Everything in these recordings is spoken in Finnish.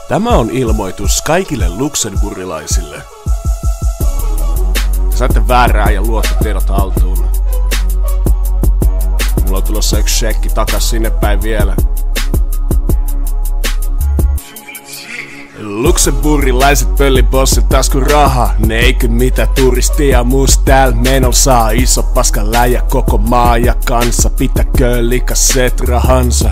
Tämä on ilmoitus kaikille luxemburgilaisille. Saatte väärää ja luottotiedot haltuun. Mulla on tulossa yksi shekki takas sinne päin vielä. Luxemburgilaiset pöllibossit taskun raha. Ne eikö mitä turistia muus täällä menol saa. Iso paska läjä koko maa ja kansa. Pitäköön likaset rahansa.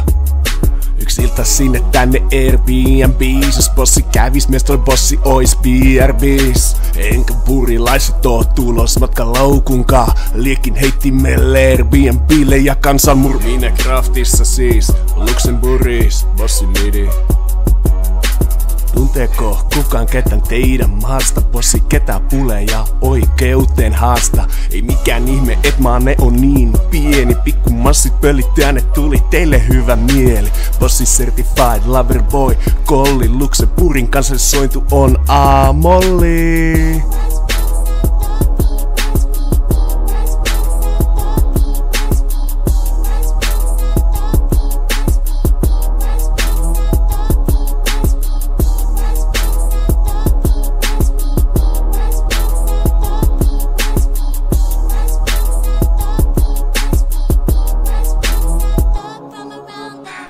Yksi ilta sinne tänne Airbnbs. Jos bossi kävis, mestoi bossi ois BRBs. Enkä burilaiset oo tulos matka laukunkaa. Liekin heittimelle Airbnbille ja kansanmurmine craftissa siis. Luxemburgis, bossi midi. Tunteeko kukaan ketään teidän maasta? Bossi ketä pule ja oikeuteen haasta. Ei mikään ihme, et maanne on niin pieni. Pikku massit pöllit tänne tuli teille hyvä mieli. Bossi certified lover boy kolli. Luxemburgin kansallisointu on A-molli.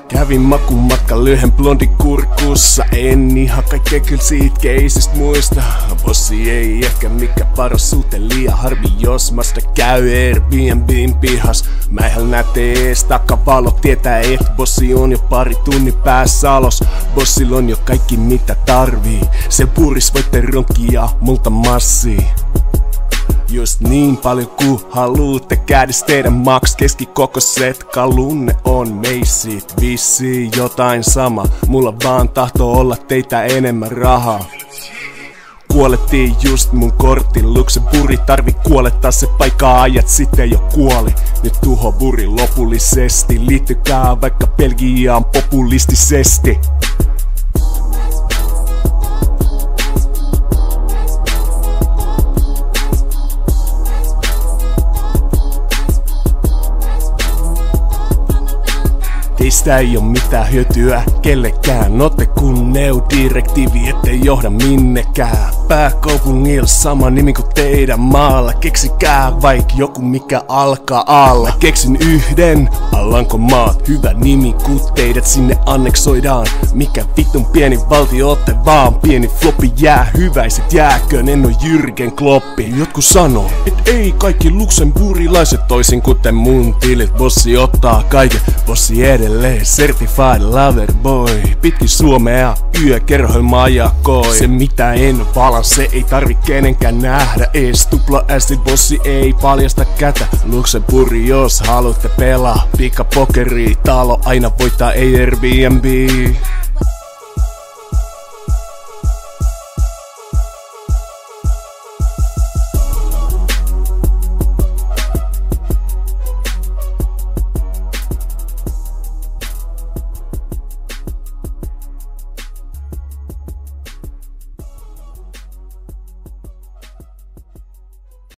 Kävin makumatka lyhyen blondi kurkussa. En ihan kaikkea kyl siitä keisistä muista. Bossi ei ehkä mikä paras suhteen liian harmi, jos masta käy Airbnbin pihas. Mä eihän näte ees takavalot, tietää et bossi on jo pari tunnin päässä alos. Bossilla on jo kaikki mitä tarvii. Sel puris voitte ronkia multa massia. Just niin paljon ku haluutte käydis teidän maks. Keskikokoiset kalunne on meisit. Vissiin jotain sama. Mulla vaan tahtoo olla teitä enemmän rahaa. Kuolettiin just mun kortin. Luxemburgi tarvi kuolettaa se paikkaa ajat sitten jo kuoli. Nyt tuho buri lopullisesti. Liittykää vaikka Belgiaan populistisesti. Teistä ei oo mitään hyötyä kellekään. Ootte kun EU-direktiivi ettei johda minnekään. Pääkaupungilla sama nimi kuin teidän maalla. Keksikää vaik joku mikä alkaa alla. Keksin yhden Alankomaat. Hyvä nimi kun teidät sinne anneksoidaan. Mikä vittun pieni valtio ootte vaan. Pieni floppi jää hyväiset jääköön. En oo Jürgen Kloppi. Jotkut sanoo et ei kaikki luxemburgilaiset toisin kuten mun tilit. Bossi ottaa kaiken. Bossi edelleen certified lover boy. Pitkin Suomea yökerhoilmaa jakoi. Se mitä en vala, se ei tarvi kenenkään nähdä ees. Tupla S bossi ei paljasta kätä. Luxemburgi jos haluatte pelaa pikapokeri. Talo aina voittaa Airbnb.